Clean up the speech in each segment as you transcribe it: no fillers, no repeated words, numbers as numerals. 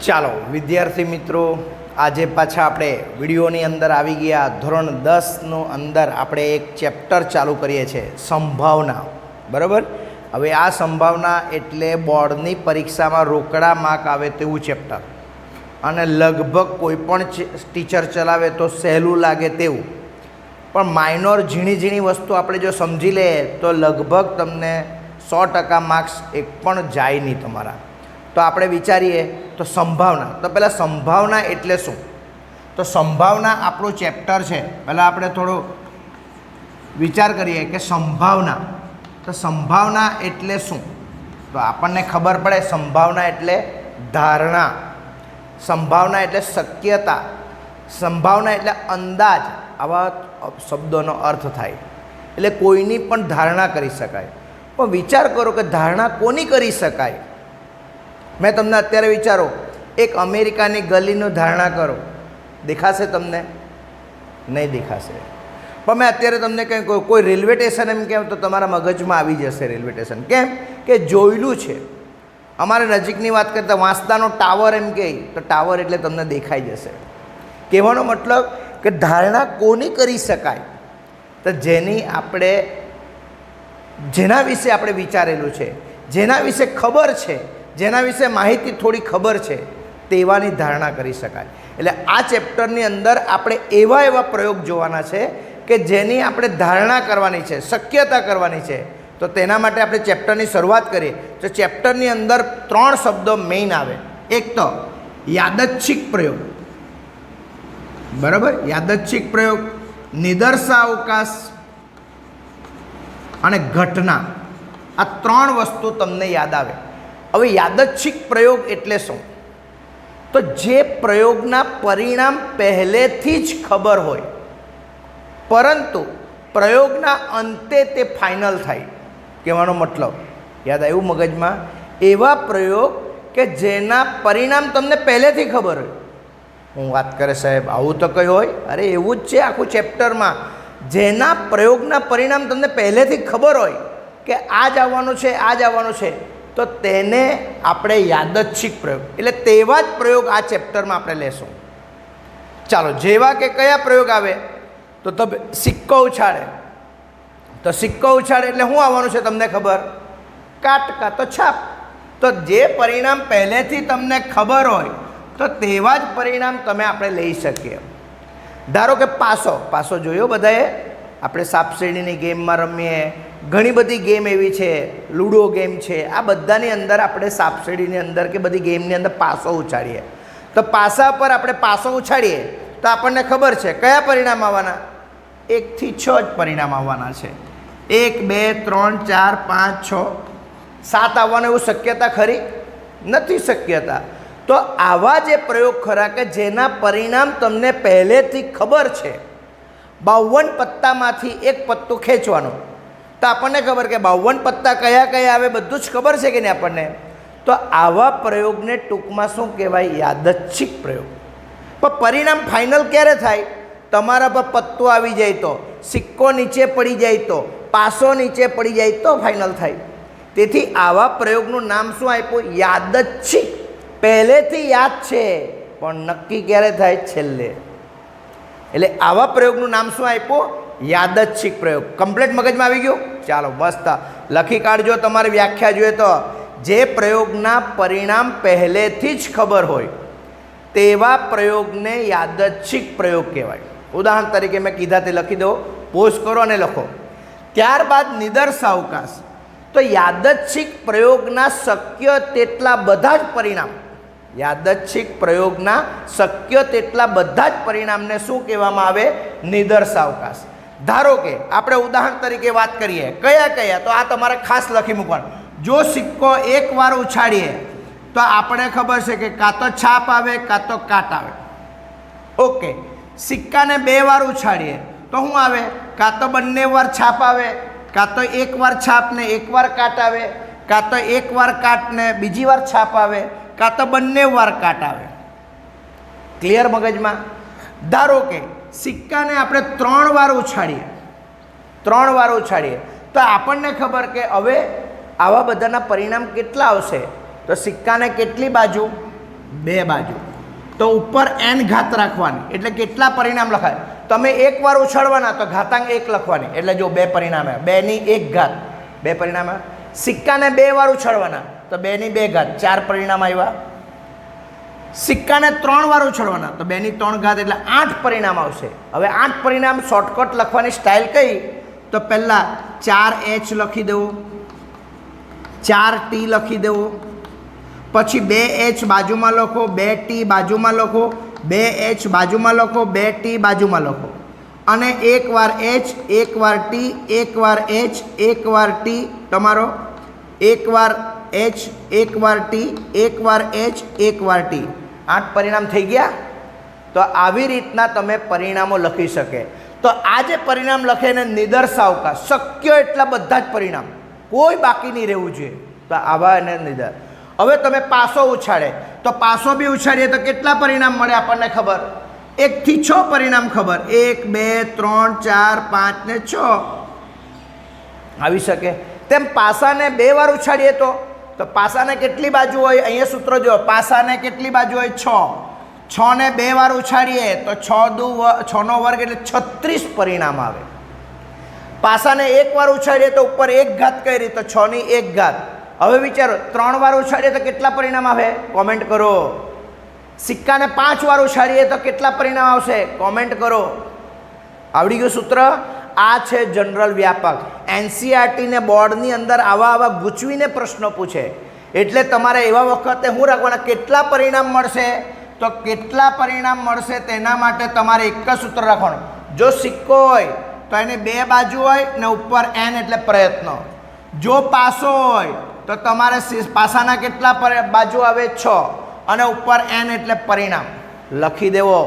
ચાલો વિદ્યાર્થી મિત્રો, આજે પાછા આપણે વિડીયોની અંદર આવી ગયા. ધોરણ 10નું અંદર આપણે એક ચેપ્ટર ચાલુ કરીએ છીએ, સંભાવના. બરાબર. હવે આ સંભાવના એટલે બોર્ડની પરીક્ષામાં રોકડા માર્ક આવે તેવું ચેપ્ટર, અને લગભગ કોઈ પણ ટીચર ચલાવે તો સહેલું લાગે તેવું, પણ માઇનોર ઝીણી ઝીણી વસ્તુ આપણે જો સમજી લઈએ તો લગભગ તમને 100% માર્ક્સ એક પણ જાય નહીં તમારા. તો આપણે વિચારીએ તો સંભાવના. તો પહેલાં સંભાવના એટલે શું? તો સંભાવના આપણું ચેપ્ટર છે. પહેલાં આપણે થોડો વિચાર કરીએ કે સંભાવના, તો સંભાવના એટલે શું? તો આપણને ખબર પડે, સંભાવના એટલે ધારણા, સંભાવના એટલે શક્યતા, સંભાવના એટલે અંદાજ. આવા શબ્દોનો અર્થ થાય. એટલે કોઈની પણ ધારણા કરી શકાય. પણ વિચાર કરો કે ધારણા કોની કરી શકાય? મેં તમને અત્યારે વિચારો, એક અમેરિકાની ગલીનું ધારણા કરો, દેખાશે તમને? નહીં દેખાશે. પણ મેં અત્યારે તમને કંઈ કોઈ રેલવે સ્ટેશન એમ કહું તો તમારા મગજમાં આવી જશે રેલવે સ્ટેશન. કેમ કે જોયેલું છે. અમારે નજીકની વાત કરતાં વાંસદાનો ટાવર એમ કહે તો ટાવર એટલે તમને દેખાઈ જશે. કહેવાનો મતલબ કે ધારણા કોની કરી શકાય? તો જેના વિશે આપણે વિચારેલું છે, જેના વિશે ખબર છે, જેના વિશે માહિતી થોડી ખબર છે, તેવાની ધારણા કરી શકાય. એટલે આ ચેપ્ટરની અંદર આપણે એવા પ્રયોગ જોવાના છે કે જેની આપણે ધારણા કરવાની છે, શક્યતા કરવાની છે. તો તેના માટે આપણે ચેપ્ટરની શરૂઆત કરીએ. તો ચેપ્ટરની અંદર 3 શબ્દો મેઇન આવે. એક તો યાદચ્છિક પ્રયોગ, બરાબર, યાદચ્છિક પ્રયોગ, નિદર્શાવકાશ અને ઘટના. આ 3 વસ્તુ તમને યાદ આવે. હવે યાદચ્છિક પ્રયોગ એટલે શું? તો જે પ્રયોગના પરિણામ પહેલેથી જ ખબર હોય, પરંતુ પ્રયોગના અંતે તે ફાઇનલ થાય. કહેવાનો મતલબ યાદ આવ્યું મગજમાં? એવા પ્રયોગ કે જેના પરિણામ તમને પહેલેથી ખબર હોય. હું વાત કરે સાહેબ, આવું તો કયું હોય? અરે એવું જ છે આખું ચેપ્ટરમાં. જેના પ્રયોગના પરિણામ તમને પહેલેથી ખબર હોય કે આ જ આવવાનું છે, આ જ આવવાનું છે, તો તેને આપણે યાદચ્છિક પ્રયોગ, એટલે તેવા જ પ્રયોગ આ ચેપ્ટરમાં આપણે લેશું. ચાલો, જેવા કે કયા પ્રયોગ આવે? તો તમે સિક્કો ઉછાળે, તો સિક્કો ઉછાળે એટલે શું આવવાનું છે તમને ખબર? કાટ કાં તો છાપ. તો જે પરિણામ પહેલેથી તમને ખબર હોય તો તેવા જ પરિણામ આપણે લઈ શકીએ. ધારો કે પાસો જોયો બધાએ? આપણે સાપસીડીની ગેમમાં રમીએ, ઘણી બધી ગેમ એવી છે, લૂડો ગેમ છે, આ બધાની અંદર આપણે સાપસીડીની અંદર કે બધી ગેમની અંદર પાસો ઉછાળીએ. તો પાસા પર આપણે પાસો ઉછાળીએ તો આપણને ખબર છે કયા પરિણામ આવવાના? 1 થી 6 જ પરિણામ આવવાના છે. 1, 2, 3, 4, 5, 6, 7 આવવાનું એવું શક્યતા ખરી? નથી શક્યતા. તો આવા જે પ્રયોગ ખરા કે જેના પરિણામ તમને પહેલેથી ખબર છે. 52 પત્તામાંથી એક પત્તું ખેંચવાનું, તો આપણને ખબર કે 52 પત્તા કયા કયા આવે બધું જ ખબર છે કે નહીં આપણને? તો આવા પ્રયોગને ટૂંકમાં શું કહેવાય? યાદચ્છિક પ્રયોગ. પણ પરિણામ ફાઇનલ ક્યારે થાય? તમારા પર પત્તું આવી જાય તો, સિક્કો નીચે પડી જાય તો, પાસો નીચે પડી જાય તો ફાઇનલ થાય. તેથી આવા પ્રયોગનું નામ શું આપ્યું? યાદચ્છિક. પહેલેથી યાદ છે પણ નક્કી ક્યારે થાય? છેલ્લે. એટલે આવા પ્રયોગનું નામ શું આપ્યું? યાદચ્છિક પ્રયોગ. કમ્પ્લીટ મગજમાં આવી ગયું? ચાલો મસ્ત લખી કાઢજો. તમારે વ્યાખ્યા જોઈએ તો, જે પ્રયોગના પરિણામ પહેલેથી જ ખબર હોય તેવા પ્રયોગને યાદચ્છિક પ્રયોગ કહેવાય. ઉદાહરણ તરીકે મેં કીધા તે લખી દો, પોઝ કરો અને લખો. ત્યારબાદ નિદર્શાવકાશ. તો યાદચ્છિક પ્રયોગના શક્ય તેટલા બધા જ પરિણામ, યાદચ્છિક પ્રયોગના શક્ય તેટલા બધા જ પરિણામને શું કહેવામાં આવે? નિદર્શાવકાશ. ધારો કે આપણે ઉદાહરણ તરીકે વાત કરીએ, કયા? તો આ તમારે ખાસ લખી મૂકવાનું. જો સિક્કો એકવાર ઉછાળીએ તો આપણે ખબર છે કે કાં તો છાપ આવે કાં તો કાટ આવે. ઓકે. સિક્કાને 2 વાર ઉછાળીએ તો શું આવે? કાં તો બંને વાર છાપ આવે, કાં તો 1 વાર છાપ ને 1 વાર કાટ આવે, કાં તો 1 વાર કાટ ને બીજી વાર છાપ આવે, કાં તો બંને વાર કાટ આવે. ક્લિયર મગજમાં? ધારો કે સિક્કાને આપણે 3 વાર ઉછાળીએ, 3 વાર ઉછાળીએ તો આપણને ખબર કે હવે આવા બધાના પરિણામ કેટલા આવશે? તો સિક્કાને કેટલી બાજુ? 2 બાજુ, તો ઉપર n ઘાત રાખવાની એટલે કેટલા પરિણામ લખાય? તમે એકવાર ઉછાળવાના તો ઘાતાંક 1 લખવાની એટલે જો 2 પરિણામ આવ્યા, 2 ની 1 ઘાત 2 પરિણામ આવ્યા. સિક્કાને 2 વાર ઉછાળવાના તો 2 ની 2 ઘાત 4 પરિણામ આવ્યા. સિક્કાને 3 વાર ઉછાળવાના તો 2 ની 3 ઘાત એટલે 8 પરિણામ આવશે. હવે 8 પરિણામ શોર્ટકટ લખવાની સ્ટાઇલ કઈ? તો પહેલાં 4h લખી દેવો, 4t લખી દેવો, પછી 2h બાજુમાં લખો, 2t બાજુમાં લખો, 2h બાજુમાં લખો, 2t બાજુમાં લખો, અને એકવાર h, એકવાર t, એકવાર h, એકવાર t, તમારો એકવાર h, એકવાર t, એકવાર h, એકવાર t. 8 પરિણામ થઈ ગયા. તો આવી રીતના તમે પરિણામો લખી શકે. તો આ જે પરિણામ લખે એને નિદર્શાવકાશ, શક્ય એટલા બધા જ પરિણામ, કોઈ બાકી નહીં રહેવું જોઈએ. તો આવા એને નિદર. હવે તમે પાસો ઉછાળે તો પાસો બી ઉછાળીએ તો કેટલા પરિણામ મળે આપણને ખબર? 1 થી 6 પરિણામ ખબર. 1, 2, 3, 4, 5 ને 6 આવી શકે. તેમ પાસાને 2 વાર ઉછાળીએ તો પાસાને કેટલી બાજુ હોય? અહીંયા સૂત્ર જો, પાસાને કેટલી બાજુ હોય? 6. 6 ને 2 વાર ઉછાળીએ તો 6 નો વર્ગ એટલે 36 પરિણામ આવે. પાસાને 1 વાર ઉછાળીએ તો ઉપર 1 ઘાત કરી તો 6 ની 1 ઘાત. હવે વિચારો 3 વાર ઉછાળીએ તો કેટલા પરિણામ આવે? કોમેન્ટ કરો. સિક્કાને 5 વાર ઉછાળીએ તો કેટલા પરિણામ આવશે? કોમેન્ટ કરો. આવડી ગયું સૂત્ર? આ છે જનરલ વ્યાપક. એનસીઆરટી ને બોર્ડની અંદર આવા ગૂંચવીને પ્રશ્નો પૂછે એટલે તમારે એવા વખતે શું રાખવાના? કેટલા પરિણામ મળશે? તો કેટલા પરિણામ મળશે તેના માટે તમારે એક જ સૂત્ર રાખવાનું. જો સિક્કો હોય તો એની 2 બાજુ હોય ને ઉપર n એટલે પ્રયત્ન. જો પાસો હોય તો તમારે પાસાના કેટલા બાજુ આવે? 6 અને ઉપર n એટલે પરિણામ. લખી દેવો.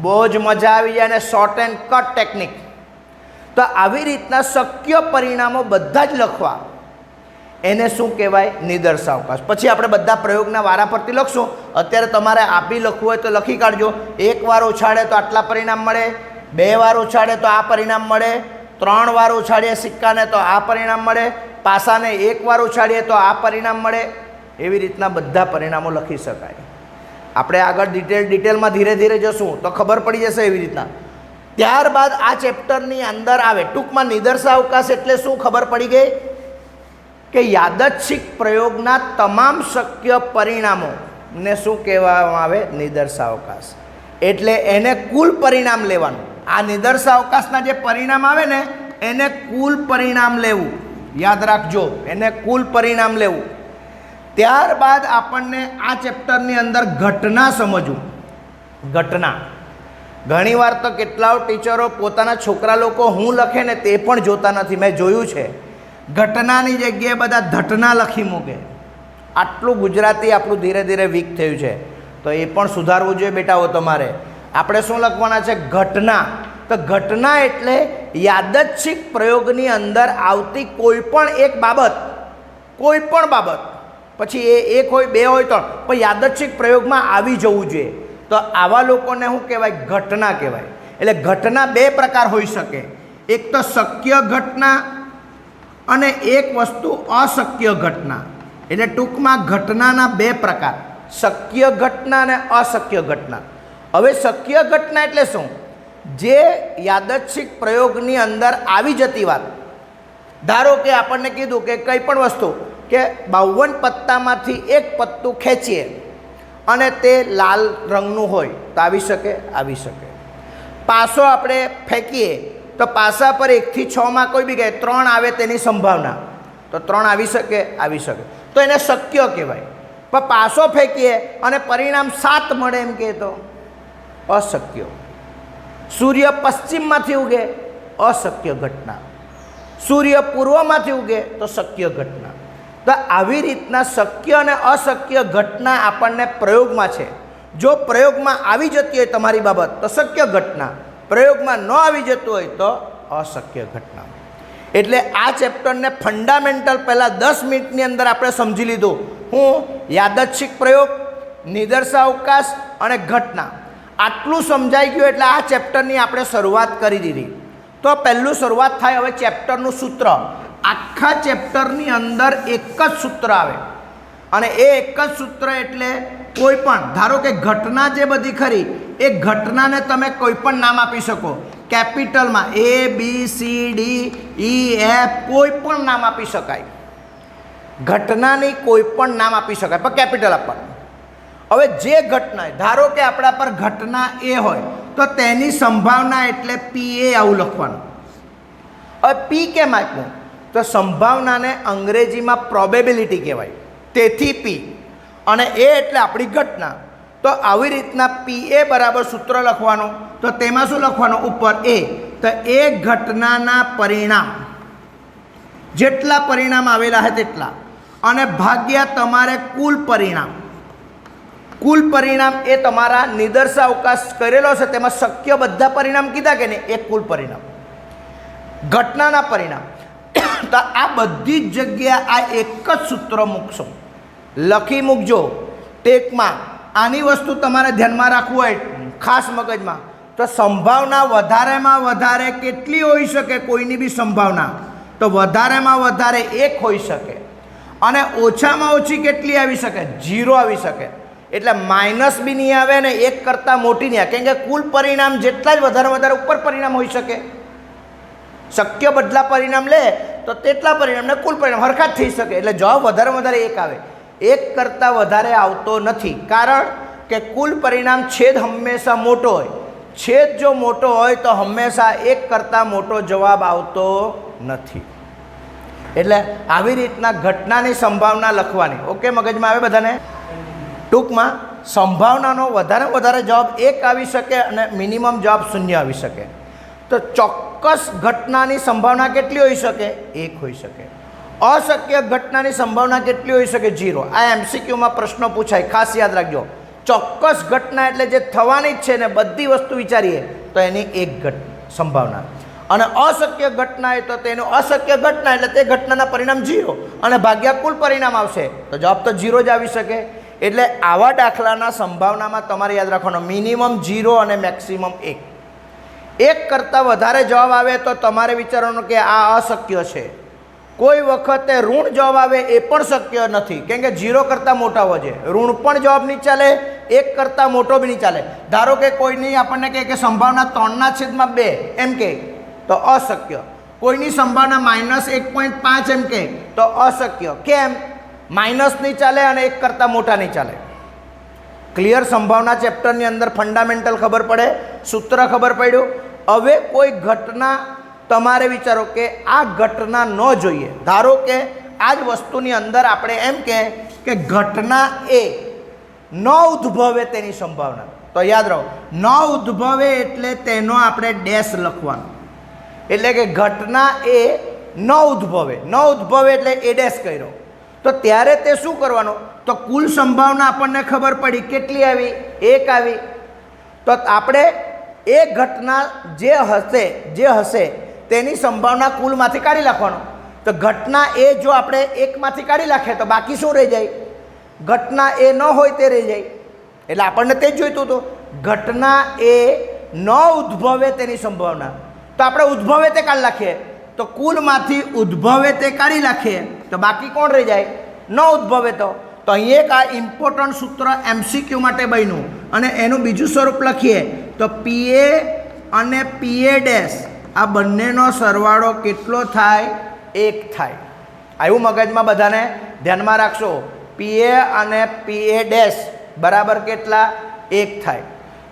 બહુ જ મજા આવી જાય. અને શોર્ટ એન્ડ કટ ટેકનિક. તો આવી રીતના શક્ય પરિણામો બધા જ લખવા, એને શું કહેવાય? નિદર્શાવકાશ. પછી આપણે બધા પ્રયોગના વારા પરથી લખશું. અત્યારે તમારે આપી લખવું હોય તો લખી કાઢજો. 1 વાર ઉછાળે તો આટલા પરિણામ મળે, 2 વાર ઉછાળે તો આ પરિણામ મળે, 3 વાર ઉછાળીએ સિક્કાને તો આ પરિણામ મળે, પાસાને 1 વાર ઉછાળીએ તો આ પરિણામ મળે. એવી રીતના બધા પરિણામો લખી શકાય. આપણે આગળ ડિટેલમાં ધીરે ધીરે જશું તો ખબર પડી જશે એવી રીતના. ત્યારબાદ આ ચેપ્ટરની અંદર આવે ટૂંકમાં નિદર્શાવકાશ એટલે શું? ખબર પડી ગઈ કે યાદચ્છિક પ્રયોગના તમામ શક્ય પરિણામોને શું કહેવામાં આવે? નિદર્શાવકાશ. એટલે એને કુલ પરિણામ લેવાનું. આ નિદર્શાવકાશના જે પરિણામ આવે ને એને કુલ પરિણામ લેવું. યાદ રાખજો, એને કુલ પરિણામ લેવું. ત્યારબાદ આપણને આ ચેપ્ટરની અંદર ઘટના સમજવું. ઘટના ઘણીવાર તો કેટલાઓ ટીચરો પોતાના છોકરા લોકો હું લખે ને તે પણ જોતા નથી. મેં જોયું છે. ઘટનાની જગ્યાએ બધા ઘટના લખી મૂકે. આટલું ગુજરાતી આપણું ધીરે ધીરે વીક થયું છે. તો એ પણ સુધારવું જોઈએ બેટાઓ તમારે. આપણે શું લખવાના છે? ઘટના. તો ઘટના એટલે યાદચ્છિક પ્રયોગની અંદર આવતી કોઈ પણ એક બાબત, કોઈ પણ બાબત, પછી એ 1 હોય 2 હોય 3, પણ યાદચ્છિક પ્રયોગમાં આવી જવું જોઈએ. તો આવા લોકોને શું કહેવાય? ઘટના કહેવાય. એટલે ઘટના 2 પ્રકાર હોઈ શકે. એક તો શક્ય ઘટના અને એક વસ્તુ અશક્ય ઘટના. એટલે ટૂંકમાં ઘટનાના 2 પ્રકાર, શક્ય ઘટના અને અશક્ય ઘટના. હવે શક્ય ઘટના એટલે શું? જે યાદચ્છિક પ્રયોગની અંદર આવી જતી વાત. ધારો કે આપણને કીધું કે કંઈ પણ વસ્તુ કે 52 પત્તામાંથી 1 પત્તું ખેંચીએ અને તે લાલ રંગનું હોય તો આવી શકે? આવી શકે. પાસો આપણે ફેંકીએ તો પાસા પર 1 થી 6 માં કોઈ બી કહે 3 આવે તેની સંભાવના, તો 3 આવી શકે? આવી શકે. તો એને શક્ય કહેવાય. પણ પાસો ફેંકીએ અને પરિણામ 7 મળે એમ કહે તો અશક્ય. સૂર્ય પશ્ચિમમાંથી ઉગે? અશક્ય ઘટના. સૂર્ય પૂર્વમાંથી ઉગે તો શક્ય ઘટના. તો આવી રીતના શક્ય અને અશક્ય ઘટના આપણને પ્રયોગમાં છે. જો પ્રયોગમાં આવી જતી હોય તમારી બાબત તો શક્ય ઘટના, પ્રયોગમાં ન આવી જતું હોય તો અશક્ય ઘટના. એટલે આ ચેપ્ટરને ફંડામેન્ટલ પહેલાં 10 મિનિટની અંદર આપણે સમજી લીધું. હું યાદચ્છિક પ્રયોગ, નિદર્શાવકાશ અને ઘટના આટલું સમજાઈ ગયું એટલે આ ચેપ્ટરની આપણે શરૂઆત કરી દીધી. તો પહેલું શરૂઆત થાય હવે ચેપ્ટરનું સૂત્ર. આખા ચેપ્ટરની અંદર એક જ સૂત્ર આવે અને એ એક જ સૂત્ર એટલે કોઈ પણ, ધારો કે ઘટના જે બધી ખરી એ ઘટનાને તમે કોઈ પણ નામ આપી શકો, કેપિટલમાં ABCDEF કોઈ પણ નામ આપી શકાય, ઘટનાની કોઈ પણ નામ આપી શકાય, પણ કેપિટલ આપવાનું. હવે જે ઘટના, ધારો કે આપણા પર ઘટના એ હોય તો તેની સંભાવના એટલે PA આવું લખવાનું. હવે P કેમ આપ્યું? તો સંભાવનાને અંગ્રેજીમાં પ્રોબેબિલિટી કહેવાય, તેથી P, અને એ એટલે આપણી ઘટના. તો આવી રીતના PA બરાબર સૂત્ર લખવાનું. તો તેમાં શું લખવાનું? ઉપર A. તો એ ઘટનાના પરિણામ, જેટલા પરિણામ આવેલા છે તેટલા, અને ભાગ્યા તમારે કુલ પરિણામ. કુલ પરિણામ એ તમારા નિદર્શાવકાશ કરેલો છે તેમાં શક્ય બધા પરિણામ કીધા કે નહીં, એ કુલ પરિણામ, ઘટનાના પરિણામ. તો આ બધી જ જગ્યા આ એક જ સૂત્ર મૂકશો, લખી મૂકજો ટેકમાં. આની વસ્તુ તમારે ધ્યાનમાં રાખવું હોય ખાસ મગજમાં. તો સંભાવના વધારેમાં વધારે કેટલી હોઈ શકે? કોઈની બી સંભાવના તો વધારેમાં વધારે 1 હોઈ શકે, અને ઓછામાં ઓછી કેટલી આવી શકે? 0 આવી શકે. એટલે માઇનસ બી નહીં આવે ને 1 કરતાં મોટી નહીં આવે, કેમ કે કુલ પરિણામ જેટલા જ વધારે ઉપર પરિણામ હોઈ શકે. શક્ય બદલા પરિણામ લે તો તેટલા પરિણામને કુલ પરિણામ હરખા જ થઈ શકે. એટલે જવાબ વધારે 1 આવે, 1 કરતાં વધારે આવતો નથી. કારણ કે કુલ પરિણામ છેદ હંમેશા મોટો હોય, છેદ જો મોટો હોય તો હંમેશા 1 કરતાં મોટો જવાબ આવતો નથી. એટલે આવી રીતના ઘટનાની સંભાવના લખવાની. ઓકે, મગજમાં આવે બધાને? ટૂંકમાં સંભાવનાનો વધારે જવાબ 1 આવી શકે અને મિનિમમ જવાબ 0 આવી શકે. તો ચોક્કસ ઘટનાની સંભાવના કેટલી હોઈ શકે? 1 હોઈ શકે. અશક્ય ઘટનાની સંભાવના કેટલી હોઈ શકે? 0. આ MCQમાં પ્રશ્નો પૂછાય, ખાસ યાદ રાખજો. ચોક્કસ ઘટના એટલે જે થવાની જ છે ને બધી વસ્તુ વિચારીએ તો એની 1 સંભાવના, અને અશક્ય ઘટના તો તેનું અશક્ય ઘટના એટલે તે ઘટનાના પરિણામ 0 અને ભાગ્યા કુલ પરિણામ આવશે તો જવાબ તો 0 જ આવી શકે. એટલે આવા દાખલાના સંભાવનામાં તમારે યાદ રાખવાનો મિનિમમ 0 અને મેક્સિમમ 1. 1 કરતાં વધારે જવાબ આવે તો તમારે વિચારવાનું કે આ અશક્ય છે. કોઈ વખતે ઋણ જવાબ આવે એ પણ શક્ય નથી, કેમ કે 0 કરતાં મોટા હોવો જોઈએ. ઋણ પણ જવાબ નહીં ચાલે, 1 કરતાં મોટો બી નહીં ચાલે. ધારો કે કોઈની આપણને કહે કે સંભાવના 3/2 એમ કહે તો અશક્ય. કોઈની સંભાવના -1.5 એમ કહે તો અશક્ય. કેમ? માઇનસ નહીં ચાલે અને 1 કરતાં મોટા નહીં ચાલે. ક્લિયર? સંભાવના ચેપ્ટરની અંદર ફંડામેન્ટલ ખબર પડે, સૂત્ર ખબર પડ્યું. હવે કોઈ ઘટના તમારે વિચારો કે આ ઘટના ન જોઈએ. ધારો કે આ જ વસ્તુની અંદર આપણે એમ કે ઘટના એ ન ઉદ્ભવે તેની સંભાવના. તો યાદ રાખો, ન ઉદ્ભવે એટલે તેનો આપણે ડેશ લખવાનો. એટલે કે ઘટના એ ન ઉદ્ભવે એટલે એ ડેશ કર્યો. તો ત્યારે તે શું કરવાનું? તો કુલ સંભાવના આપણને ખબર પડી કેટલી આવી? 1 આવી. તો આપણે એ ઘટના જે હશે તેની સંભાવના કુલમાંથી કાઢી નાખવાનો. તો ઘટના એ જો આપણે 1માંથી કાઢી નાખીએ તો બાકી શું રહી જાય? ઘટના એ ન હોય તે રહી જાય. એટલે આપણને તે જ જોઈતું હતું, ઘટના એ ન ઉદ્ભવે તેની સંભાવના. તો આપણે ઉદ્ભવે તે કાઢી નાખીએ, તો કુલમાંથી ઉદ્ભવે તે કાઢી નાખીએ તો બાકી કોણ રહી જાય? ન ઉદ્ભવે. તો અહીં એક આ ઇમ્પોર્ટન્ટ સૂત્ર MCQ માટે બન્યું, અને એનું બીજું સ્વરૂપ લખીએ તો PA અને PA ડેશ આ બંનેનો સરવાળો કેટલો થાય? 1 થાય. આવ્યું મગજમાં બધાને? ધ્યાનમાં રાખશો. PA અને PA ડેશ બરાબર કેટલા? 1 થાય.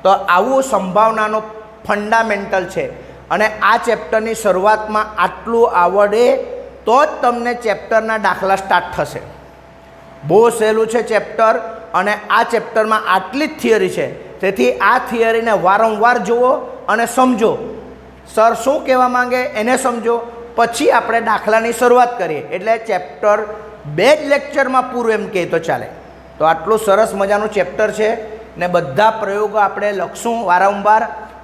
તો આવું સંભાવનાનો ફંડામેન્ટલ છે. અને આ ચેપ્ટરની શરૂઆતમાં આટલું આવડે તો જ તમને ચેપ્ટરના દાખલા સ્ટાર્ટ થશે. બહુ સહેલું છે ચેપ્ટર, અને આ ચેપ્ટરમાં આટલી જ થિયરી છે. તેથી આ થિયરીને વારંવાર જુઓ અને સમજો. સર શું કહેવા માંગે એને સમજો, પછી આપણે દાખલાની શરૂઆત કરીએ. એટલે ચેપ્ટર 2 જ લેક્ચરમાં પૂરું એમ કહે તો ચાલે. તો આટલું સરસ મજાનું ચેપ્ટર છે ને બધા પ્રયોગો આપણે લખશું વારંવાર.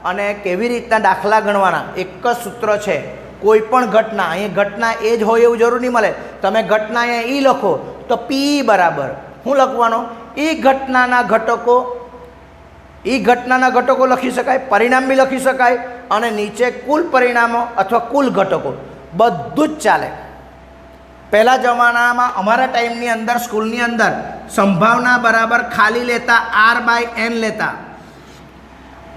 અને કેવી રીતના દાખલા ગણવાના, એક જ સૂત્ર છે. કોઈ પણ ઘટના, અહીં ઘટના એ જ હોય એવું જરૂર નહીં મળે. તમે ઘટના અહીંયા ઈ લખો તો P બરાબર શું લખવાનો? એ ઘટનાના ઘટકો લખી શકાય, પરિણામ બી લખી શકાય, અને નીચે કુલ પરિણામો અથવા કુલ ઘટકો બધું જ ચાલે. પહેલા જમાનામાં અમારા ટાઈમની અંદર સ્કૂલની અંદર સંભાવના બરાબર ખાલી લેતા R/n લેતા.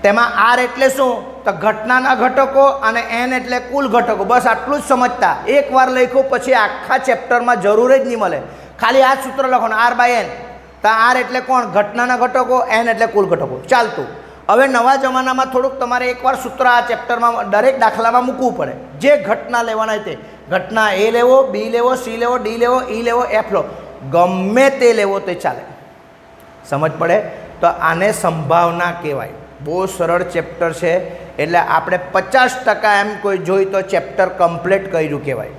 તેમાં R એટલે શું તો ઘટનાના ઘટકો અને n એટલે કુલ ઘટકો, બસ આટલું જ સમજતા. એકવાર લખ્યું પછી આખા ચેપ્ટરમાં જરૂર જ નહીં મળે, ખાલી આ જ સૂત્ર લખવાનું R/n. તો R એટલે કોણ? ઘટનાના ઘટકો, n એટલે કુલ ઘટકો, ચાલતું. હવે નવા જમાનામાં થોડુંક તમારે એકવાર સૂત્ર આ ચેપ્ટરમાં દરેક દાખલામાં મૂકવું પડે. જે ઘટના લેવાના તે ઘટના A લેવો, B લેવો, C લેવો, D લેવો, E લેવો, F લો, ગમે તે લેવો તે ચાલે. સમજ પડે? તો આને સંભાવના કહેવાય. બહુ સરળ ચેપ્ટર છે, એટલે આપણે 50% એમ કોઈ જોઈ તો ચેપ્ટર કમ્પ્લીટ કર્યું કહેવાય.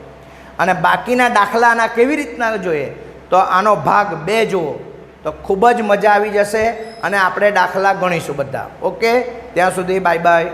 અને બાકીના દાખલાના કેવી રીતના જોઈએ તો આનો ભાગ 2 જુઓ તો ખૂબ જ મજા આવી જશે અને આપણે દાખલા ગણીશું બધા. ઓકે, ત્યાં સુધી બાય બાય.